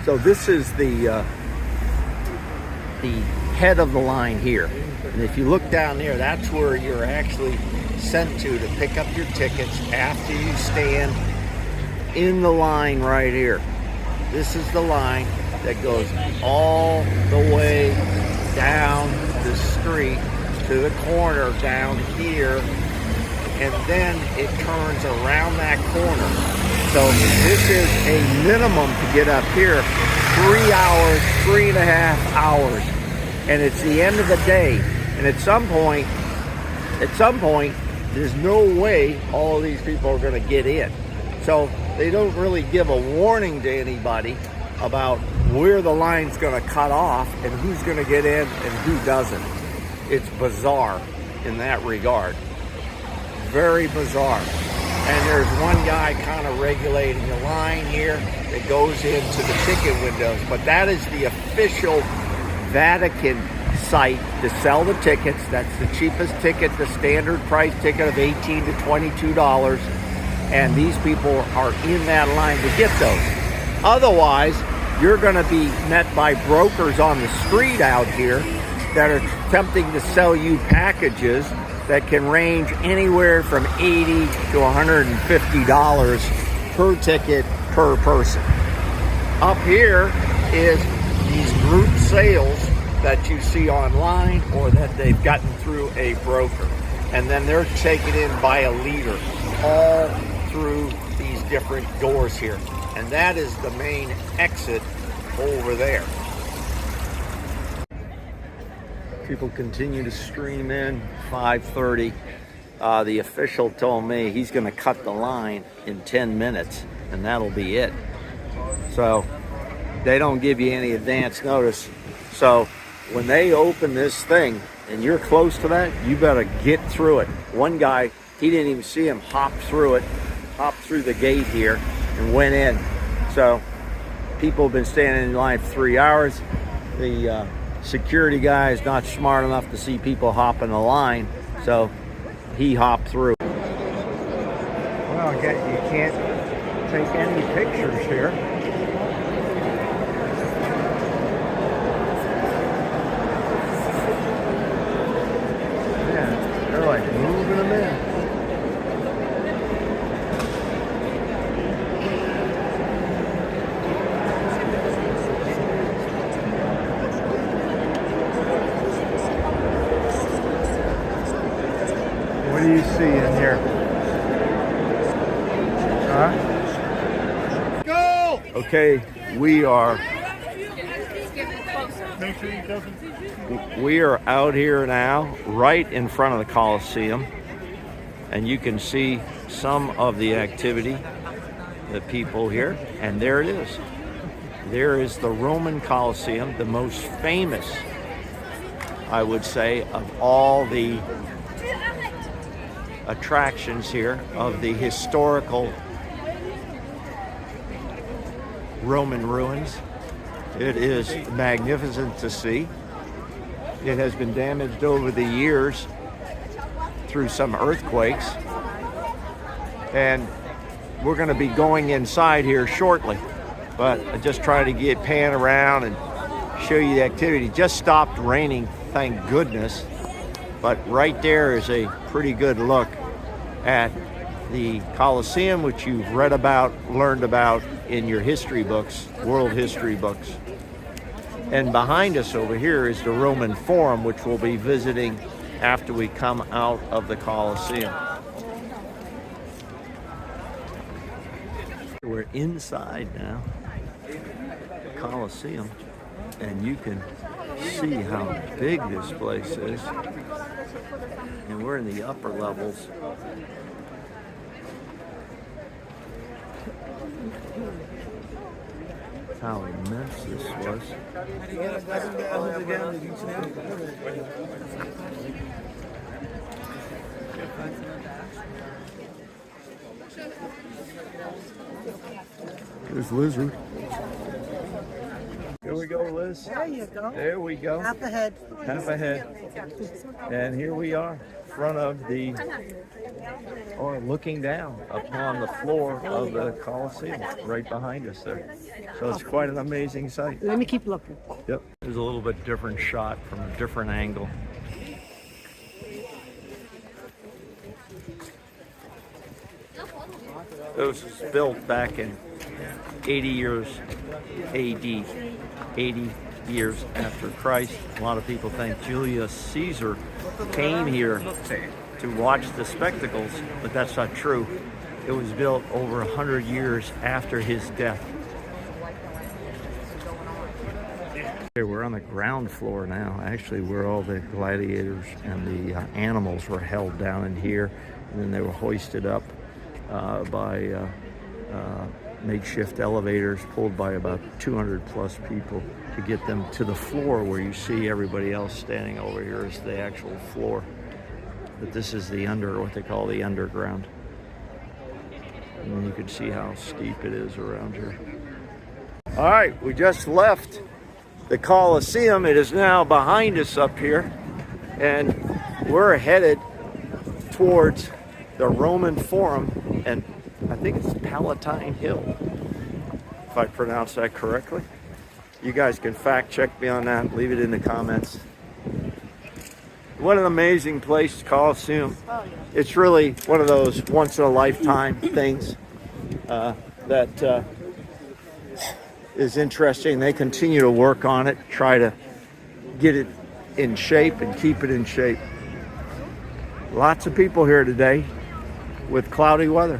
So this is the head of the line here. And if you look down there, that's where you're actually sent to pick up your tickets after you stand in the line right here. This is the line that goes all the way down the street to the corner down here, and then it turns around that corner. So this is a minimum to get up here, 3 hours, 3.5 hours, and it's the end of the day. And at some point, there's no way all of these people are going to get in. So they don't really give a warning to anybody about where the line's going to cut off and who's going to get in and who doesn't. It's bizarre in that regard. Very bizarre. And there's one guy kind of regulating the line here that goes into the ticket windows. But that is the official Vatican site to sell the tickets. That's the cheapest ticket, the standard price ticket of $18 to $22. And these people are in that line to get those. Otherwise, you're going to be met by brokers on the street out here that are attempting to sell you packages that can range anywhere from $80 to $150 per ticket per person. Up here is these group sales that you see online or that they've gotten through a broker. And then they're taken in by a leader all through these different doors here. And that is the main exit over there. People continue to stream in. 5:30. The official told me he's going to cut the line in 10 minutes, and that'll be it. So they don't give you any advance notice. So when they open this thing and you're close to that, you better get through it. One guy, he didn't even see him hop through it, hop through the gate here and went in. So people have been standing in line for 3 hours. The security guy is not smart enough to see people hopping the line, so he hopped through. Well, you can't take any pictures here. Yeah, they're like moving them in. What do you see in here? Huh? Go! Okay, we are out here now, right in front of the Coliseum, and you can see some of the activity, the people here, and there it is. There is the Roman Coliseum, the most famous, I would say, of all the attractions here of the historical Roman ruins. It is magnificent to see. It has been damaged over the years through some earthquakes, and we're going to be going inside here shortly, but I just try to pan around and show you the activity. It just stopped raining, thank goodness. But right there is a pretty good look at the Coliseum, which you've read about, learned about in your history books, world history books. And behind us over here is the Roman Forum, which we'll be visiting after we come out of the Coliseum. We're inside now, the Coliseum, and you can see how big this place is. And we're in the upper levels. How immense this was. There's Lizard. Here we go, Liz. There you go. There we go. Half ahead. Half ahead. And here we are, front of the, or looking down upon the floor of the Coliseum right behind us there. So it's quite an amazing sight. Let me keep looking. Yep. There's a little bit different shot from a different angle. It was built back in 80 years AD, 80 years after Christ. A lot of people think Julius Caesar came here to watch the spectacles, but that's not true. It was built over 100 years after his death. Okay, we're on the ground floor now, actually, where all the gladiators and the animals were held down in here, and then they were hoisted up by makeshift elevators pulled by about 200 plus people to get them to the floor where you see everybody else standing over here is the actual floor. But this is the what they call the underground. And you can see how steep it is around here. All right, we just left the Coliseum. It is now behind us up here, and we're headed towards the Roman Forum, and I think it's Palatine Hill, if I pronounce that correctly. You guys can fact check me on that, leave it in the comments. What an amazing place, Coliseum. It's really one of those once in a lifetime things that is interesting. They continue to work on it, try to get it in shape and keep it in shape. Lots of people here today with cloudy weather.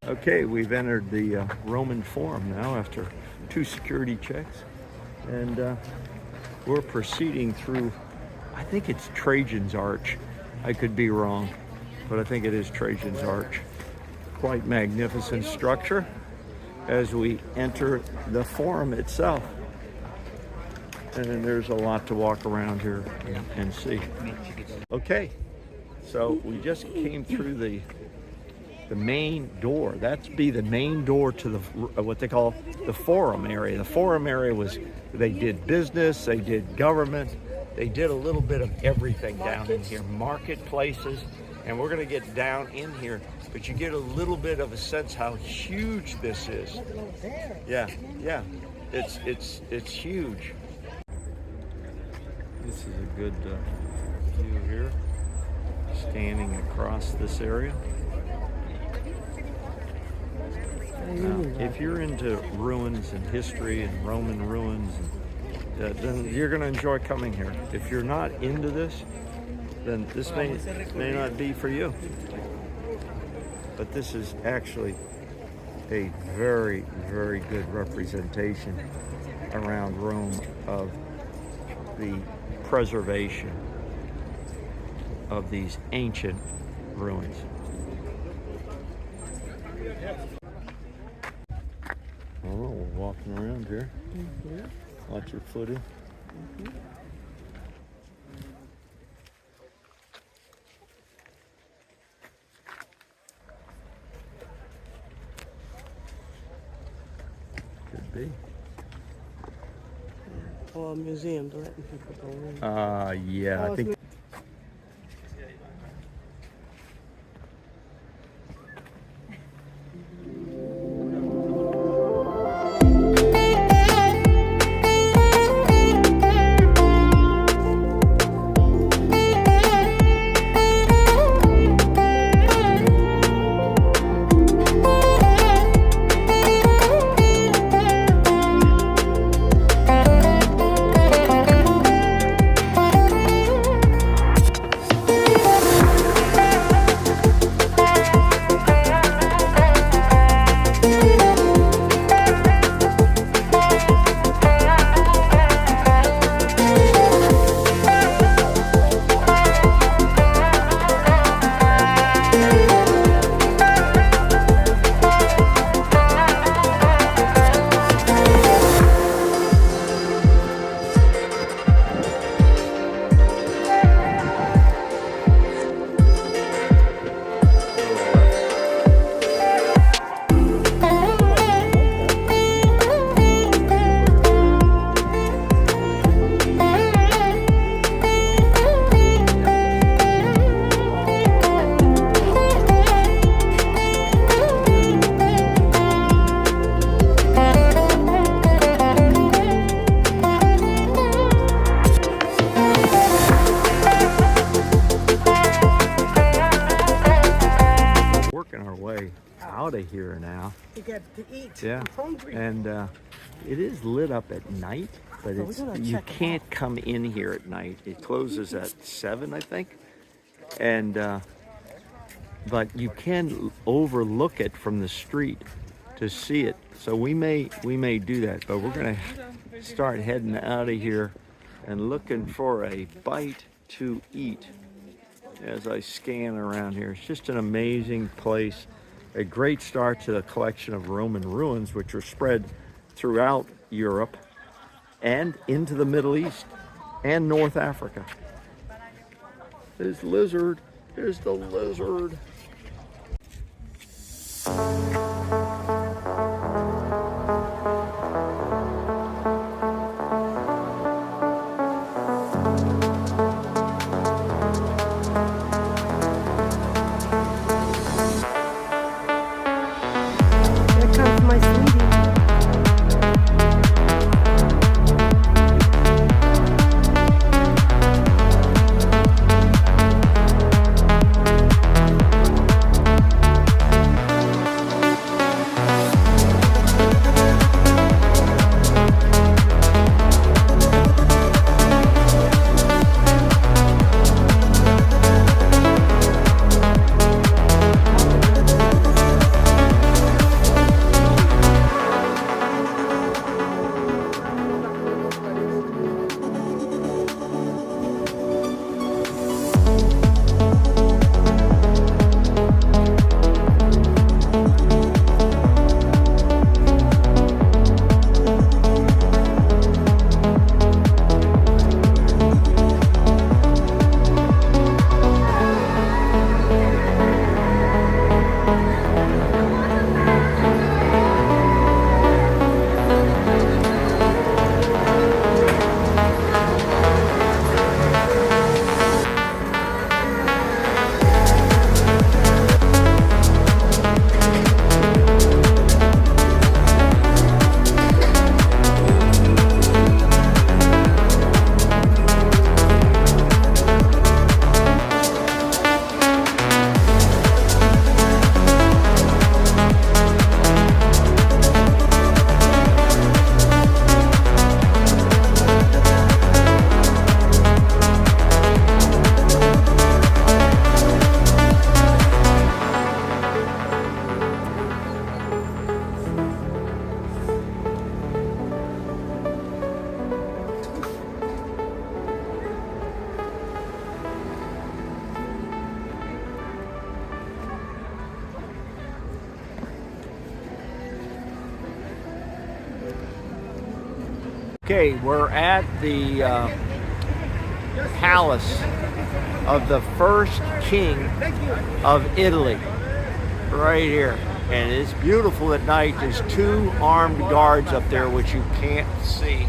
Okay, we've entered the Roman Forum now after 2 security checks, and we're proceeding through, I think it's Trajan's Arch. I could be wrong, but I think it is Trajan's Arch. Quite magnificent structure as we enter the Forum itself. And there's a lot to walk around here and see. Okay, so we just came through the main door. That's the main door to the what they call the Forum area. The Forum area was, they did business, they did government, they did a little bit of everything down in here, marketplaces, and we're going to get down in here, but you get a little bit of a sense how huge this is. Yeah, it's huge. This is a good view here, standing across this area. Now, if you're into ruins and history and Roman ruins, then you're going to enjoy coming here. If you're not into this, then this may not be for you. But this is actually a very, very good representation around Rome of the preservation of these ancient ruins. Oh, we're walking around here. Watch your footing. Could be. Or a museum to letting people go in. Yeah, I think. our way out of here now. To get to eat. Yeah. I'm hungry. And it is lit up at night, but So we're gonna you check it can't come in here at night. It closes at 7, I think. And but you can overlook it from the street to see it. So we may do that, but we're gonna start heading out of here and looking for a bite to eat as I scan around here. It's just an amazing place. A great start to the collection of Roman ruins, which are spread throughout Europe and into the Middle East and North Africa. There's lizard. There's the lizard. Here comes my sweetie. Okay, we're at the palace of the first king of Italy, right here. And it's beautiful at night. There's 2 armed guards up there, which you can't see.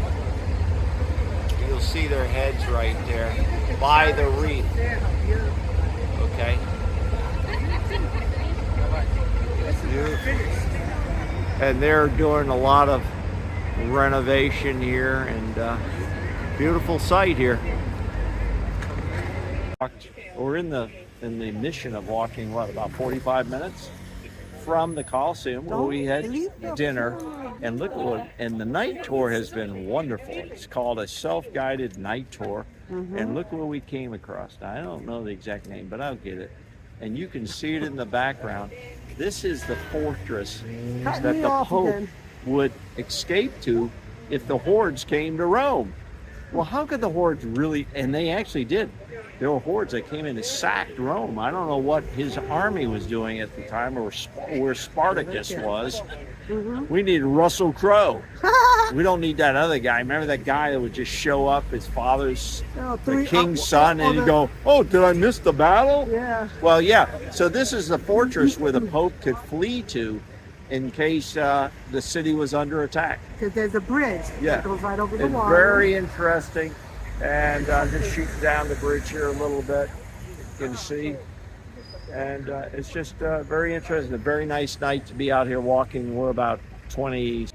You'll see their heads right there by the wreath. Okay. Beautiful. And they're doing a lot of renovation here, and beautiful sight here. We're in the mission of walking about 45 minutes from the Coliseum, where we had dinner, and look what, and the night tour has been wonderful. It's called a self-guided night tour, and look what we came across. Now, I don't know the exact name, but I'll get it. And you can see it in the background. This is the fortress that the Pope would escape to if the hordes came to Rome. Well, how could the hordes really, and they actually did. There were hordes that came in and sacked Rome. I don't know what his army was doing at the time, or where Spartacus was. We need Russell Crowe. We don't need that other guy. Remember that guy that would just show up, his father's, the king's son, and he'd go, oh, did I miss the battle? Yeah. Well, yeah. So this is the fortress where the Pope could flee to in case the city was under attack. Because there's a bridge that goes right over the It's water. very interesting. And just shooting down the bridge here a little bit, you can see. And it's just very interesting. A very nice night to be out here walking. We're about 20